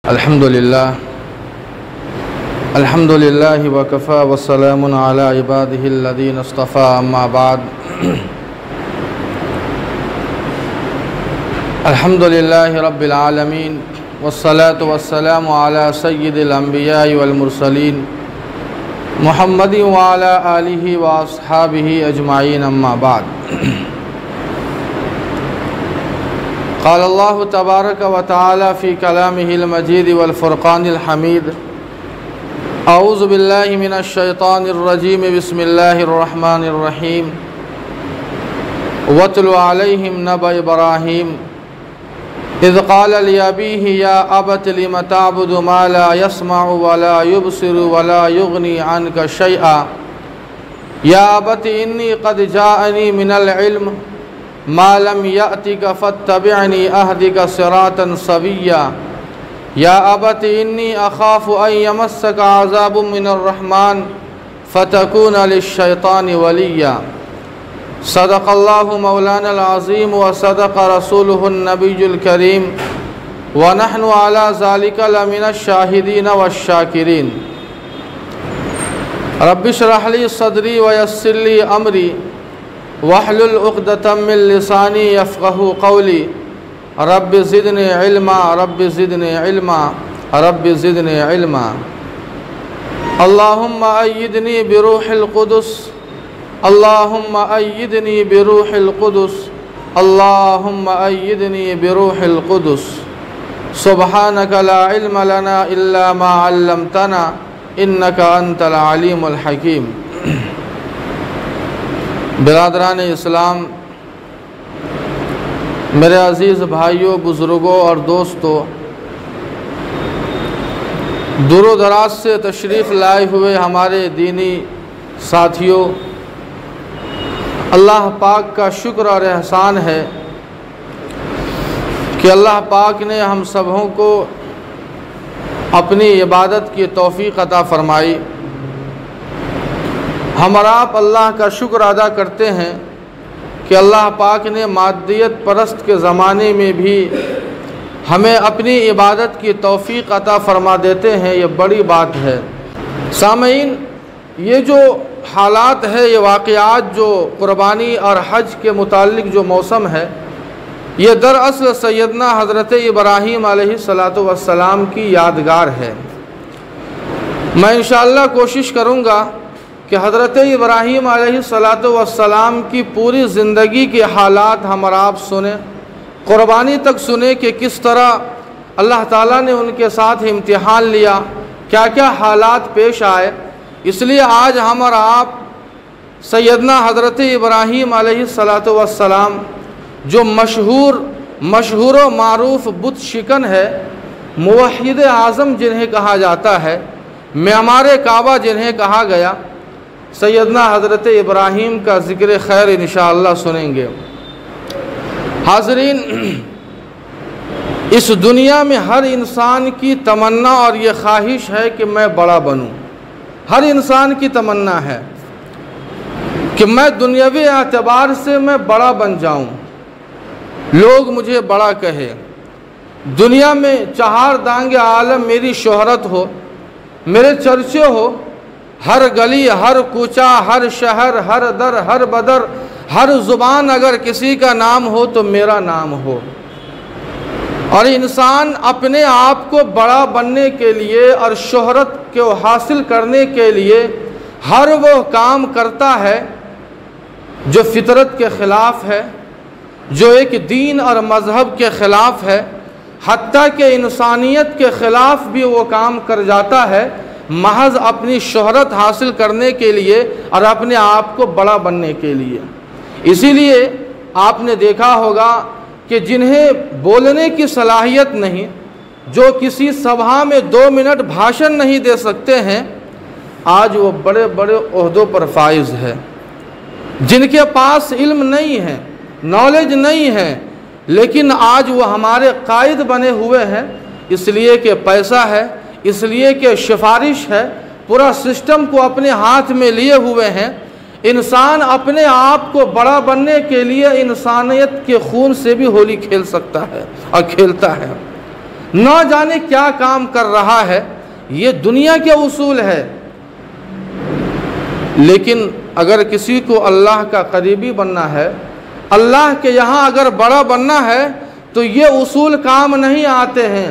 अल्हम्दुलिल्लाह वकफ़ा वस्सलामुन अला इबादिहिल्लज़ीना इस्तफ़ा अम्मा बाद। अल्हम्दुलिल्लाहि रब्बिल आलमीन वस्सलातु वस्सलामु अला सय्यिदिल अंबियाइ वल मुरसलीन मुहम्मदिन व अला आलिहि व अस्हाबिहि अजमाइन अम्मा बाद। क़ाल अल्लाहु तबारक व तआला फ़ी कलामिहिल मजीद वल फ़ुरक़ानिल हमीद। औज़ु बिल्लाहि मिनश शैतानिर रजीम बिस्मिल्लाहिर रहमानिर रहीम। वत्लु अलैहिम नबअ इब्राहीम इज़ क़ाल लिअबीहि या अबति लिम तअबुदु मा ला यस्मअु व ला युबसिरु व ला युग़नी अन्का शैअा या अबति इन्नी क़द जाअनी मिनल इल्म मा लम यअतिका फत्तबिअनी अहदिका सिरातन सविय्या या अबति इन्नी अख़ाफ़ु अन यमस्सका अज़ाबुम मिनर रहमान फ़तकून लिश्शैतानि वलिय्या। सदक़ल्लाहु मौलानल अज़ीम व सदक़ रसूलुहुन नबियुल करीम व नहनु अला ज़ालिका लमिनश शाहिदीन वश्शाकिरीन। रब्बिश्रह ली सदरी व यस्सिर ली अमरी वहलुल उक़दतम मिन लिसानी यफ़क़हू क़ौली। Rabbi ज़िदनी इल्मा rabbi ज़िदनी इल्मा rabbi ज़िदनी इल्मा। अल्लाहुम्मा अय्यिदनी बिरूहिल क़ुदुस अल्लाहुम्मा अय्यिदनी बिरूहिल क़ुदुस अल्लाहुम्मा अय्यिदनी बिरूहिल क़ुदुस। सुब्हानका ला इल्म लना इल्ला मा अल्लमतना इन्नका अंतल अलीमुल हकीम। बिरादरान इस्लाम, मेरे अज़ीज़ भाइयों, बुज़ुर्गों और दोस्तों, दूर दराज से तशरीफ़ लाए हुए हमारे दीनी साथियों, अल्लाह पाक का शुक्र और एहसान है कि अल्लाह पाक ने हम सबों को अपनी इबादत की तौफ़ीक़ अता फ़रमाई। हम और आप अल्लाह का शुक्र अदा करते हैं कि अल्लाह पाक ने मादियत परस्त के ज़माने में भी हमें अपनी इबादत की तौफ़ीक़ अता फ़रमा देते हैं। ये बड़ी बात है। सामईन, ये जो हालात है, ये वाक़यात जो क़ुरबानी और हज के मुताल्लिक़ जो मौसम है, ये दरअसल सैयदना हज़रत इब्राहीम अलैहिस्सलातु वस्सलाम की यादगार है। मैं इंशाअल्लाह कोशिश करूँगा कि हज़रत इब्राहीम अलैहिस्सलातु वस्सलाम की पूरी ज़िंदगी के हालात हम और आप सुने, क़ुरबानी तक सुने कि किस तरह अल्लाह ताला ने उनके साथ इम्तिहान लिया, क्या क्या हालात पेश आए। इसलिए आज हम और आप सैयदना हज़रत इब्राहीम अलैहिस्सलातु वस्सलाम जो मशहूर व मारूफ़ बुत शिकन है, मुवहिद आज़म जिन्हें कहा जाता है, मेमार काबा जिन्हें कहा गया, सैयदना हज़रत इब्राहीम का ज़िक्र खैर इंशाअल्लाह सुनेंगे। हाज़रीन, इस दुनिया में हर इंसान की तमन्ना और ये ख्वाहिश है कि मैं बड़ा बनूं। हर इंसान की तमन्ना है कि मैं दुनियावी एतबार से मैं बड़ा बन जाऊं, लोग मुझे बड़ा कहे, दुनिया में चहार दांगे आलम मेरी शोहरत हो, मेरे चर्चे हो, हर गली, हर कूचा, हर शहर, हर दर, हर बदर, हर ज़ुबान अगर किसी का नाम हो तो मेरा नाम हो। और इंसान अपने आप को बड़ा बनने के लिए और शोहरत को हासिल करने के लिए हर वो काम करता है जो फितरत के ख़िलाफ़ है, जो एक दीन और मज़हब के ख़िलाफ़ है, हत्ता कि इंसानियत के ख़िलाफ़ भी वो काम कर जाता है, महज अपनी शोहरत हासिल करने के लिए और अपने आप को बड़ा बनने के लिए। इसीलिए आपने देखा होगा कि जिन्हें बोलने की सलाहियत नहीं, जो किसी सभा में 2 मिनट भाषण नहीं दे सकते हैं, आज वो बड़े बड़े ओहदों पर फाइज है। जिनके पास इल्म नहीं है, नॉलेज नहीं है, लेकिन आज वो हमारे कायद बने हुए हैं, इसलिए कि पैसा है, इसलिए कि सिफारिश है, पूरा सिस्टम को अपने हाथ में लिए हुए हैं। इंसान अपने आप को बड़ा बनने के लिए इंसानियत के खून से भी होली खेल सकता है और खेलता है। ना जाने क्या काम कर रहा है। ये दुनिया के उसूल है। लेकिन अगर किसी को अल्लाह का करीबी बनना है, अल्लाह के यहाँ अगर बड़ा बनना है, तो ये उसूल काम नहीं आते हैं।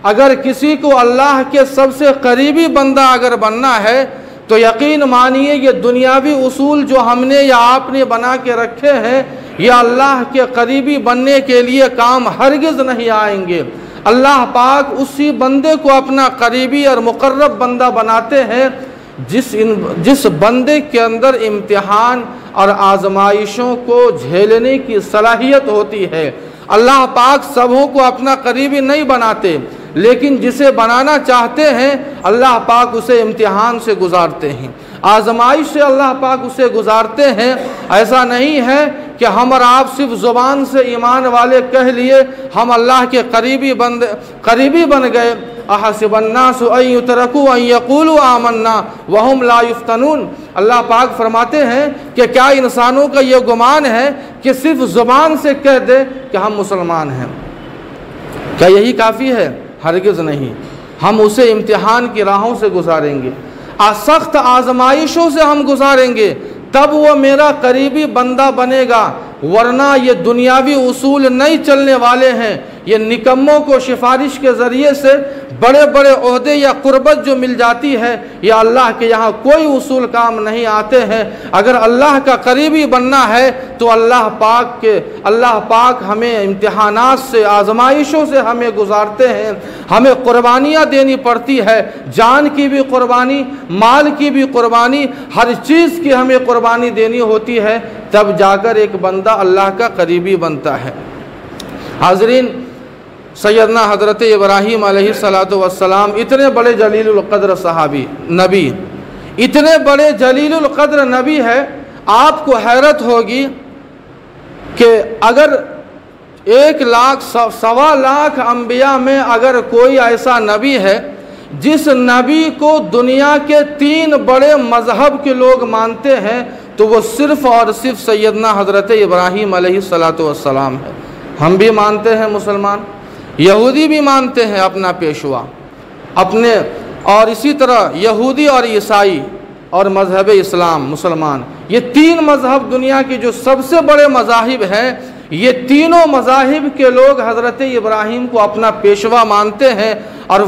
अगर किसी को अल्लाह के सबसे करीबी बंदा अगर बनना है, तो यकीन मानिए ये दुनियावी उसूल जो हमने या आपने बना के रखे हैं, ये अल्लाह के करीबी बनने के लिए काम हरगिज़ नहीं आएंगे। अल्लाह पाक उसी बंदे को अपना करीबी और मुकर्रब बंदा बनाते हैं जिस बंदे के अंदर इम्तिहान और आजमाइशों को झेलने की सलाहियत होती है। अल्लाह पाक सबों को अपना करीबी नहीं बनाते, लेकिन जिसे बनाना चाहते हैं अल्लाह पाक उसे इम्तिहान से गुजारते हैं, आजमाइश से अल्लाह पाक उसे गुजारते हैं। ऐसा नहीं है कि हम और आप सिर्फ ज़ुबान से ईमान वाले कह लिए हम अल्लाह के करीबी बन गए। अहसिबन्नासु अन युतरकू अन यक़ूलू आमन्ना वहुम ला युफ्तनून। अल्लाह पाक फरमाते हैं कि क्या इंसानों का ये गुमान है कि सिर्फ ज़ुबान से कह दे कि हम मुसलमान हैं? क्या यही काफ़ी है? हरगिज़ नहीं। हम उसे इम्तिहान की राहों से गुजारेंगे, सख्त आजमाइशों से हम गुजारेंगे, तब वो मेरा करीबी बंदा बनेगा। वरना ये दुनियावी उसूल नहीं चलने वाले हैं। ये निकम्मों को सिफारिश के ज़रिए से बड़े बड़े ओहदे या कुर्बत जो मिल जाती है, या अल्लाह के यहाँ कोई उसूल काम नहीं आते हैं। अगर अल्लाह का करीबी बनना है तो अल्लाह पाक हमें इम्तिहानात से, आजमाइशों से हमें गुजारते हैं। हमें कुर्बानियाँ देनी पड़ती है, जान की भी कुर्बानी, माल की भी कुर्बानी, हर चीज़ की हमें कुर्बानी देनी होती है, तब जाकर एक बंदा अल्लाह का करीबी बनता है। हाज़रीन, सैयदना हज़रत इब्राहीम अलैहिस्सलातु वस्सलाम इतने बड़े जलीलुल क़द्र सहाबी नबी, इतने बड़े जलीलुल क़द्र नबी है, आपको हैरत होगी कि अगर 1 लाख सवा लाख अम्बिया में अगर कोई ऐसा नबी है जिस नबी को दुनिया के 3 बड़े मज़हब के लोग मानते हैं, तो वो सिर्फ़ और सिर्फ सैयदना हज़रत इब्राहीम अलैहिस्सलातु वस्सलाम है। हम भी मानते हैं मुसलमान, यहूदी भी मानते हैं अपना पेशवा अपने, और इसी तरह यहूदी और ईसाई और मज़हब इस्लाम मुसलमान, ये 3 मज़हब दुनिया के जो सबसे बड़े मज़ाहिब हैं, ये तीनों मज़ाहिब के लोग हज़रत इब्राहीम को अपना पेशवा मानते हैं। और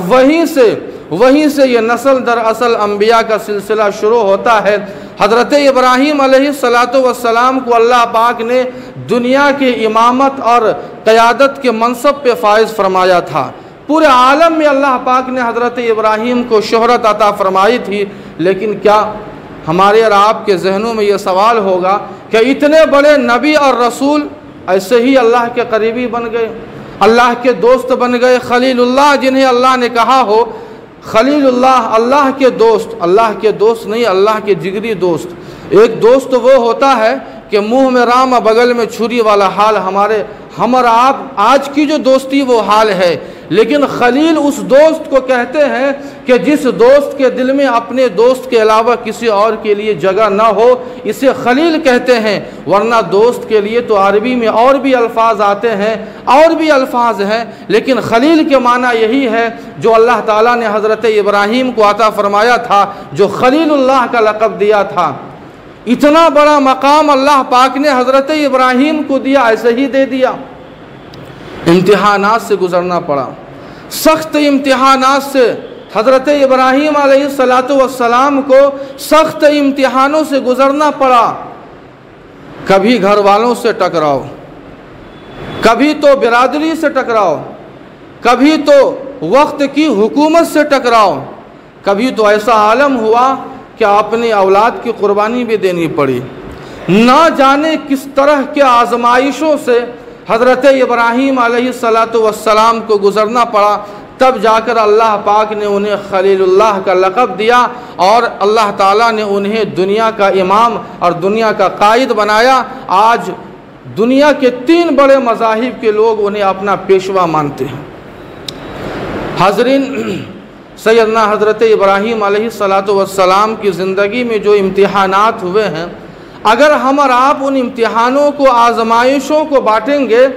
वहीं से ये नस्ल दर असल अम्बिया का सिलसिला शुरू होता है। हज़रत इब्राहीम अलैहिस्सलातु वस्सलाम को अल्लाह पाक ने दुनिया की इमामत और क़यादत के मनसब पे फाइज़ फरमाया था। पूरे आलम में अल्लाह पाक ने हज़रत इब्राहीम को शोहरत अता फरमाई थी। लेकिन क्या हमारे और आपके जहनों में ये सवाल होगा कि इतने बड़े नबी और रसूल ऐसे ही अल्लाह के करीबी बन गए, अल्लाह के दोस्त बन गए, खलीलुल्लाह, जिन्हें अल्लाह ने कहा हो खलीलुल्लाह, अल्लाह के दोस्त नहीं, अल्लाह के जिगरी दोस्त। एक दोस्त वो होता है कि मुंह में राम बगल में छुरी वाला हाल हम और आप आज की जो दोस्ती वो हाल है। लेकिन खलील उस दोस्त को कहते हैं कि जिस दोस्त के दिल में अपने दोस्त के अलावा किसी और के लिए जगह ना हो, इसे खलील कहते हैं। वरना दोस्त के लिए तो अरबी में और भी अल्फाज आते हैं, और भी अल्फाज हैं, लेकिन खलील के माना यही है जो अल्लाह ताला ने हज़रत इब्राहीम को अता फरमाया था, जो खलीलुल्लाह का लक़ब दिया था। इतना बड़ा मकाम अल्लाह पाक ने हज़रत इब्राहीम को दिया, ऐसे ही दे दिया। इम्तिहानात से गुज़रना पड़ा, सख्त इम्तिहानात से। हज़रत इब्राहीम अलैहिस्सलातु वस्सलाम को सख्त इम्तिहानों से गुज़रना पड़ा। कभी घर वालों से टकराओ, कभी तो बिरादरी से टकराओ, कभी तो वक्त की हुकूमत से टकराओ, कभी तो ऐसा आलम हुआ कि अपनी औलाद की कुर्बानी भी देनी पड़ी। ना जाने किस तरह के आजमाइशों से हज़रत इब्राहीम अलैहिस्सलातु वस्सलाम को गुज़रना पड़ा। तब जाकर अल्लाह पाक ने उन्हें खलीलुल्लाह का लक़ब दिया और अल्लाह ताला ने उन्हें दुनिया का इमाम और दुनिया का कायद बनाया। आज दुनिया के 3 बड़े मज़ाहिब के लोग उन्हें अपना पेशवा मानते हैं। हाज़रीन, सैयदना हज़रत इब्राहीम अलैहिस्सलातु वस्सलाम की ज़िंदगी में जो इम्तिहानात हुए हैं, अगर हम और आप उन इम्तिहानों को, आजमाइशों को बांटेंगे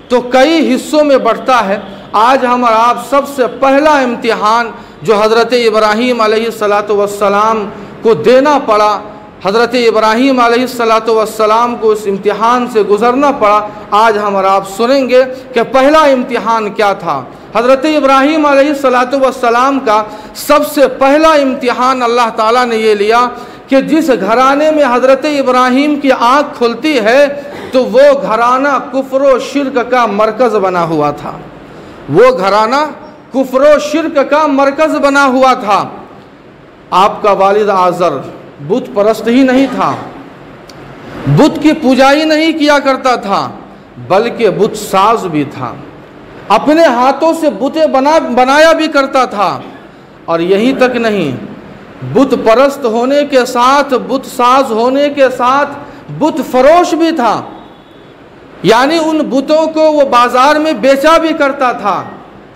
तो कई हिस्सों में बढ़ता है। आज हम और आप सबसे पहला इम्तिहान जो हज़रत इब्राहीम अलैहिस्सलातु वस्सलाम को देना पड़ा, हज़रत इब्राहीम अलैहिस्सलातु वस्सलाम को उस इम्तिहान से गुज़रना पड़ा, आज हम और आप सुनेंगे कि पहला इम्तिहान क्या था। हज़रत इब्राहीम अलैहिस्सलातु वस्सलाम का सबसे पहला इम्तिहान अल्लाह ताला ने ये लिया कि जिस घराने में हज़रत इब्राहीम की आँख खुलती है तो वो घराना कुफ्र व शिर्क का मरकज़ बना हुआ था। वो घराना कुफ्र व शिर्क का मरकज़ बना हुआ था। आपका वालिद आज़र बुत परस्त ही नहीं था, बुत की पूजा ही नहीं किया करता था, बल्कि बुत साज भी था। अपने हाथों से बुतें बनाया भी करता था। और यहीं तक नहीं, बुत परस्त होने के साथ, बुत साज होने के साथ बुत फरोश भी था, यानी उन बुतों को वो बाज़ार में बेचा भी करता था।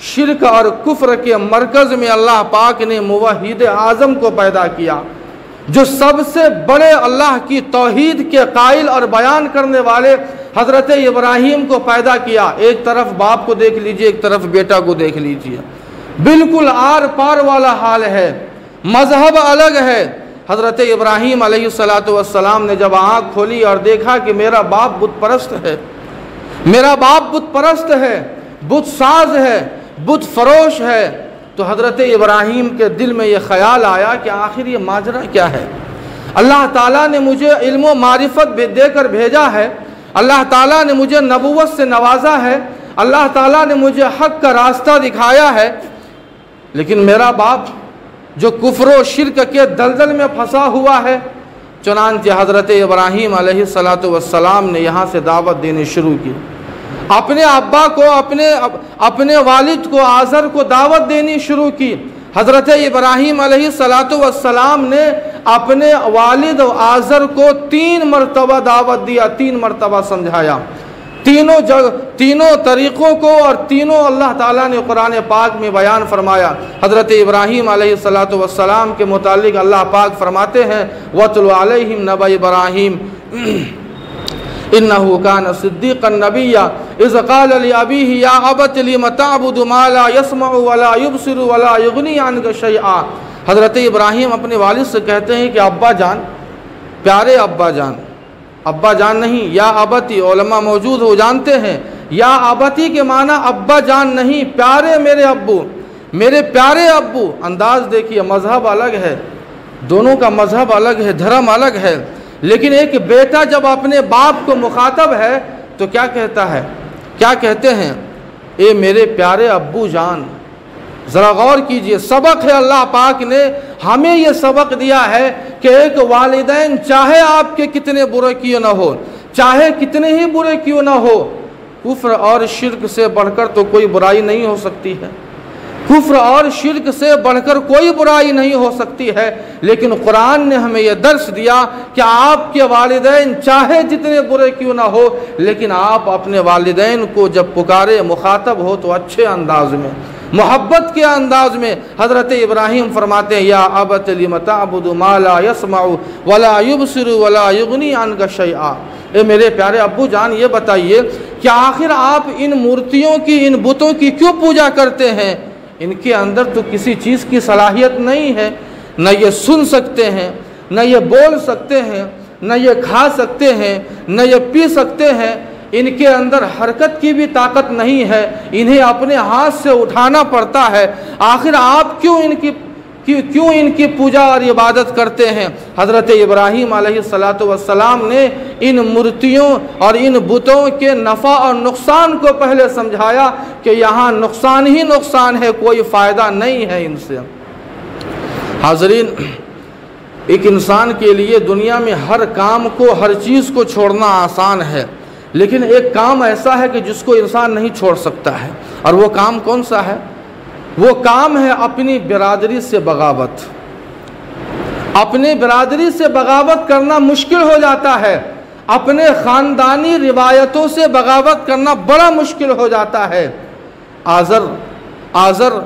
शिर्क और कुफ्र के मरकज़ में अल्लाह पाक ने मुवहिद आज़म को पैदा किया, जो सबसे बड़े अल्लाह की तौहीद के कायल और बयान करने वाले हज़रत इब्राहीम को पैदा किया। एक तरफ बाप को देख लीजिए, एक तरफ बेटा को देख लीजिए, बिल्कुल आर पार वाला हाल है, मज़हब अलग है। हज़रत इब्राहीम अलैहिस्सलातु वस्सलाम ने जब आँख खोली और देखा कि मेरा बाप बुत परस्त है, मेरा बाप बुत परस्त है, बुत साज है, बुत फरोश है, तो हज़रत इब्राहीम के दिल में ये ख़याल आया कि आखिर ये माजरा क्या है। अल्लाह ताला ने मुझे इल्म व मारिफत देकर भेजा है, अल्लाह ताला ने मुझे नबुव्वत से नवाजा है, अल्लाह ताला ने मुझे हक़ का रास्ता दिखाया है, लेकिन मेरा बाप जो कुफ्र व शिर्क के दलदल में फंसा हुआ है। चुनांचे हज़रत इब्राहीम अलैहिस्सलातु वस्सलाम ने यहाँ से दावत देनी शुरू की। अपने अब्बा को, अपने वालिद को, आज़र को दावत देनी शुरू की। हज़रत इब्राहीम अलैहिस्सलातु वस्सलाम ने अपने वालिद और आज़र को 3 मरतबा दावत दिया, 3 मरतबा समझाया, तीनों तरीक़ों को, और तीनों अल्लाह ताला ने कुरान पाक में बयान फरमाया। हज़रत इब्राहीम अलैहिस्सलातु वस्सलाम के मुतालिक अल्लाह पाक फरमाते हैं, वतलु अलैहिम नबा इब्राहीम इन्नहु कान सिद्दीक़न नबिय्या इज़ क़ाल लि अबीही या अबत लिम तअबुदु मा ला यस्मउ व ला युबसिरु व ला युग़नी अन्का शैआ। हज़रत इब्राहीम अपने वालिद से कहते हैं कि अब्बा जान, प्यारे अब्बा जान, अब्बा जान नहीं, या अबती, उलमा मौजूद हो जानते हैं, या अबती के माना अब्बा जान नहीं, प्यारे मेरे अब्बू, मेरे प्यारे अब्बू। अंदाज़ देखिए, मज़हब अलग है, दोनों का मज़हब अलग है, धर्म अलग है, लेकिन एक बेटा जब अपने बाप को मुखातब है तो क्या कहता है, क्या कहते हैं, ए मेरे प्यारे अब्बू जान। ज़रा गौर कीजिए, सबक है, अल्लाह पाक ने हमें ये सबक दिया है कि एक वालिदैन चाहे आपके कितने बुरे क्यों ना हो, चाहे कितने ही बुरे क्यों ना हो, कुफ्र और शिर्क से बढ़कर तो कोई बुराई नहीं हो सकती है, कुफ्र और शिर्क से बढ़कर कोई बुराई नहीं हो सकती है। लेकिन कुरान ने हमें यह दर्स दिया कि आपके वालिदैन चाहे जितने बुरे क्यों ना हो, लेकिन आप अपने वालिदैन को जब पुकारे, मुखातब हो, तो अच्छे अंदाज में, मोहब्बत के अंदाज में। हज़रत इब्राहीम फरमाते हैं, या अबत लिम तअबुदु मा ला यस्मउ व ला युबसिरु व ला युग़नी अन्का शैआ। ए मेरे प्यारे अब्बू जान, ये बताइए कि आखिर आप इन मूर्तियों की, इन बुतों की क्यों पूजा करते हैं? इनके अंदर तो किसी चीज़ की सलाहियत नहीं है, न ये सुन सकते हैं, न ये बोल सकते हैं, न ये खा सकते हैं, न ये पी सकते हैं, इनके अंदर हरकत की भी ताकत नहीं है, इन्हें अपने हाथ से उठाना पड़ता है। आखिर आप क्यों इनकी पूजा और इबादत करते हैं? हज़रत इब्राहीम अलैहिस्सलातु वस्सलाम ने इन मूर्तियों और इन बुतों के नफ़ा और नुकसान को पहले समझाया कि यहाँ नुकसान ही नुकसान है, कोई फ़ायदा नहीं है इनसे। हाज़रीन, एक इंसान के लिए दुनिया में हर काम को, हर चीज़ को छोड़ना आसान है, लेकिन एक काम ऐसा है कि जिसको इंसान नहीं छोड़ सकता है, और वो काम कौन सा है? वो काम है अपनी बिरादरी से बगावत। अपने बिरादरी से बगावत करना मुश्किल हो जाता है, अपने ख़ानदानी रिवायतों से बगावत करना बड़ा मुश्किल हो जाता है। आज़र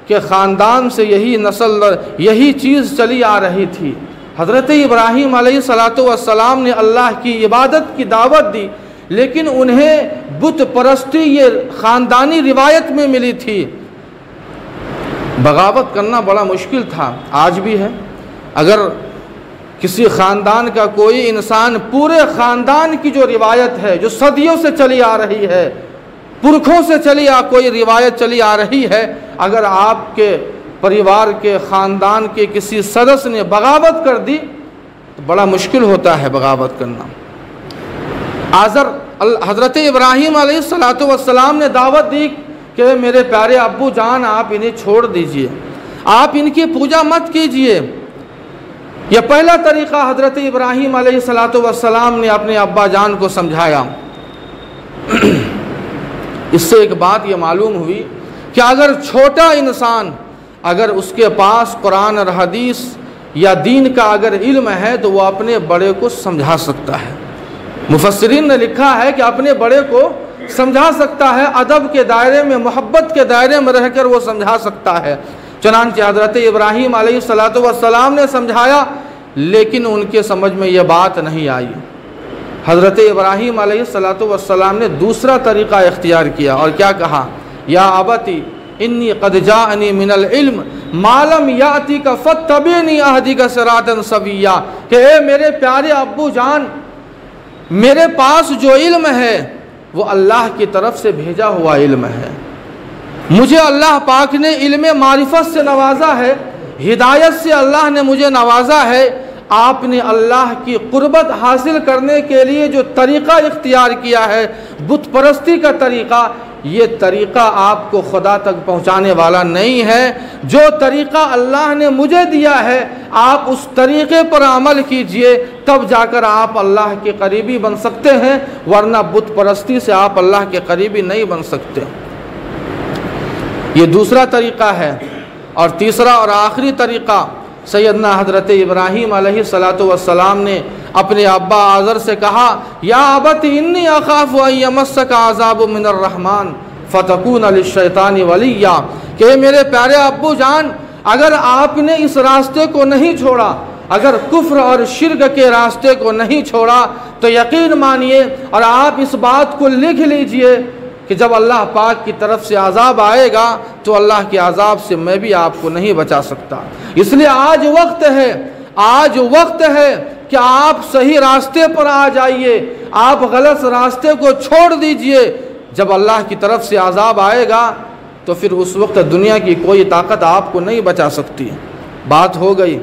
के ख़ानदान से यही नस्ल, यही चीज़ चली आ रही थी। हज़रत इब्राहीम अलैहिस्सलातु वस्सलाम ने अल्लाह की इबादत की दावत दी, लेकिन उन्हें बुत परस्ती ये ख़ानदानी रिवायत में मिली थी। बगावत करना बड़ा मुश्किल था, आज भी है। अगर किसी ख़ानदान का कोई इंसान पूरे ख़ानदान की जो रिवायत है, जो सदियों से चली आ रही है, पुरखों से कोई रिवायत चली आ रही है, अगर आपके परिवार के ख़ानदान के किसी सदस्य ने बगावत कर दी तो बड़ा मुश्किल होता है बगावत करना। हज़रत इब्राहीम अलैहिस्सलातु वस्सलाम ने दावत दी कि मेरे प्यारे अब्बू जान, आप इन्हें छोड़ दीजिए, आप इनकी पूजा मत कीजिए। यह पहला तरीक़ा हज़रत इब्राहीम अलैहिस्सलातु वस्सलाम ने अपने अब्बा जान को समझाया। इससे एक बात ये मालूम हुई कि अगर छोटा इंसान, अगर उसके पास कुरान और हदीस या दीन का अगर इल्म है तो वो अपने बड़े को समझा सकता है। मुफस्सिरीन ने लिखा है कि अपने बड़े को समझा सकता है, अदब के दायरे में, मोहब्बत के दायरे में रहकर वो समझा सकता है। चनांचे हज़रत इब्राहीम अलैहिस्सलातु वस्सलाम ने समझाया, लेकिन उनके समझ में ये बात नहीं आई। हज़रत इब्राहीम अलैहिस्सलातु वस्सलाम ने दूसरा तरीक़ा इख्तियार किया और क्या कहा, या अबती इन्नी क़द जाअनी मिनल इल्म मा लम यातिका फत्तबिनी अहदिका सिरातन सविय्या, कि ए मेरे प्यारे अब्बू जान, मेरे पास जो इल्म है वो अल्लाह की तरफ से भेजा हुआ इल्म है। मुझे अल्लाह पाक ने इल्म मारिफत से नवाजा है, हिदायत से अल्लाह ने मुझे नवाजा है। आपने अल्लाह की कुर्बत हासिल करने के लिए जो तरीक़ा इख्तियार किया है, बुत परस्ती का तरीक़ा, ये तरीक़ा आपको खुदा तक पहुँचाने वाला नहीं है। जो तरीक़ा अल्लाह ने मुझे दिया है, आप उस तरीक़े पर अमल कीजिए, तब जाकर आप अल्लाह के करीबी बन सकते हैं, वरना बुत परस्ती से आप अल्लाह के करीबी नहीं बन सकते। ये दूसरा तरीक़ा है। और तीसरा और आखिरी तरीक़ा, सैयदना हज़रत इब्राहीम अलैहिस्सलातु वस्सलाम ने अपने अब्बा आज़र से कहा, या अबत इन्नी अखाफ़ु अन यमस्सका अज़ाबु मिनर रहमान फ़तकून लिश्शैतानी वलिय्या, कि मेरे प्यारे अब्बू जान, अगर आपने इस रास्ते को नहीं छोड़ा, अगर कुफ्र और शिर्क के रास्ते को नहीं छोड़ा, तो यकीन मानिए और आप इस बात को लिख लीजिए कि जब अल्लाह पाक की तरफ से अज़ाब आएगा तो अल्लाह के अज़ाब से मैं भी आपको नहीं बचा सकता। इसलिए आज वक्त है कि आप सही रास्ते पर आ जाइए, आप गलत रास्ते को छोड़ दीजिए। जब अल्लाह की तरफ से अज़ाब आएगा तो फिर उस वक्त दुनिया की कोई ताकत आपको नहीं बचा सकती। बात हो गई।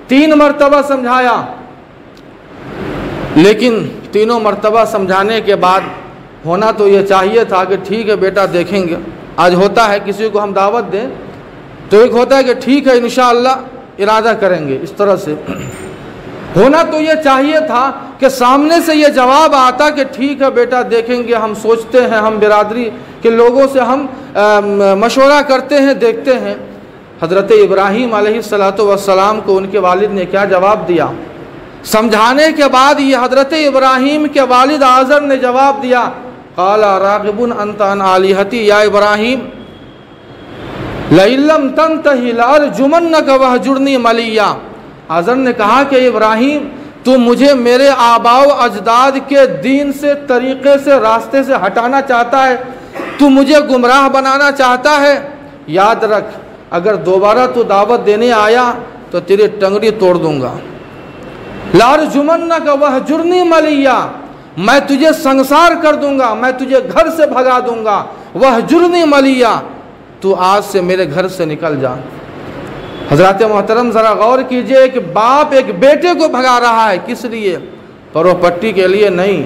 3 मरतबा समझाया, लेकिन तीनों मरतबा समझाने के बाद होना तो ये चाहिए था कि ठीक है बेटा देखेंगे। आज होता है किसी को हम दावत दें तो एक होता है कि ठीक है इंशाअल्लाह इरादा करेंगे, इस तरह से होना तो ये चाहिए था कि सामने से ये जवाब आता कि ठीक है बेटा देखेंगे, हम सोचते हैं, हम बिरादरी के लोगों से हम मशवरा करते हैं, देखते हैं। हज़रत इब्राहीम अलैहिस्सलातु वस्सलाम को उनके वालिद ने क्या जवाब दिया? समझाने के बाद ये हज़रत इब्राहीम के वालिद आज़र ने जवाब दिया, क़ाला राग़िबुन अंत अन आलिहती या इब्राहीम लइल्लम तंतही लअरजुमन्नका वहजुरनी मलिया। आज़र ने कहा कि इब्राहीम, तू मुझे मेरे आबाओ अजदाद के दीन से, तरीक़े से, रास्ते से हटाना चाहता है, तू मुझे गुमराह बनाना चाहता है। याद रख, अगर दोबारा तू दावत देने आया तो तेरी टंगड़ी तोड़ दूँगा। लारजुमन्नका वहजुरनी मलिया, मैं तुझे संसार कर दूंगा, मैं तुझे घर से भगा दूंगा। वहजुरनी मलिया, तू आज से मेरे घर से निकल जा। हज़रत मोहतरम ज़रा गौर कीजिए कि बाप एक बेटे को भगा रहा है, किस लिए? परोपट्टी के लिए नहीं,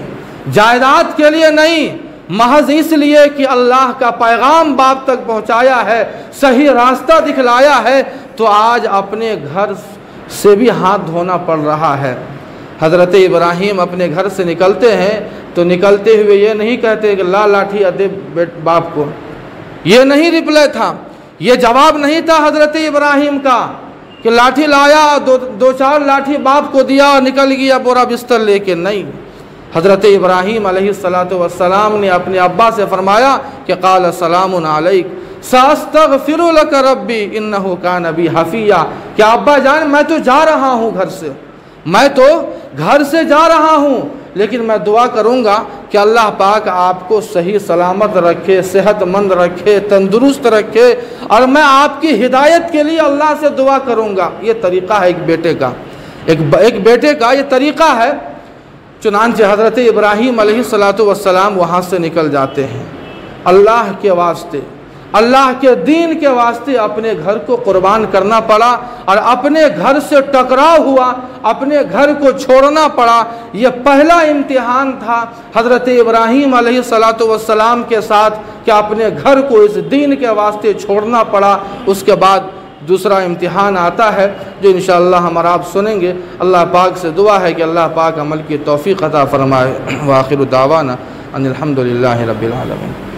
जायदाद के लिए नहीं, महज इसलिए कि अल्लाह का पैगाम बाप तक पहुँचाया है, सही रास्ता दिखलाया है, तो आज अपने घर से भी हाथ धोना पड़ रहा है। हज़रत इब्राहीम अपने घर से निकलते हैं तो निकलते हुए ये नहीं कहते कि ला लाठी अदे बाप को, ये नहीं रिप्लाई था, ये जवाब नहीं था हज़रत इब्राहीम का कि लाठी लाया, दो चार लाठी बाप को दिया और निकल गया बोरा बिस्तर लेके। नहीं, हज़रत इब्राहीम अलैहिस्सलातु वस्सलाम ने अपने अब्बा से फरमाया कि क़ाल सलामुन अलैक सास्तग़फिरु लक रब्बी इन्नहु कान बी हफ़िया, क्या अब्बा जान मैं तो जा रहा हूँ घर से, मैं तो घर से जा रहा हूँ, लेकिन मैं दुआ करूँगा कि अल्लाह पाक आपको सही सलामत रखे, सेहतमंद रखे, तंदुरुस्त रखे, और मैं आपकी हिदायत के लिए अल्लाह से दुआ करूँगा। ये तरीक़ा है एक बेटे का, एक बेटे का ये तरीक़ा है। चुनांचे हज़रत इब्राहीम अलैहिस्सलातु वस्सलाम वहाँ से निकल जाते हैं। अल्लाह के वास्ते, अल्लाह के दीन के वास्ते अपने घर को कुर्बान करना पड़ा, और अपने घर से टकराव हुआ, अपने घर को छोड़ना पड़ा। यह पहला इम्तिहान था हज़रत इब्राहीम अलैहिस्सलातु वस्सलाम के साथ कि अपने घर को इस दीन के वास्ते छोड़ना पड़ा। उसके बाद दूसरा इम्तिहान आता है जो इंशाअल्लाह हम और आप सुनेंगे। अल्लाह पाक से दुआ है कि अल्लाह पाक अमल की तौफ़ीक़ अता फ़रमाए। व आखिरु दावाना अनिल हम्दुलिल्लाहि रब्बिल आलमीन।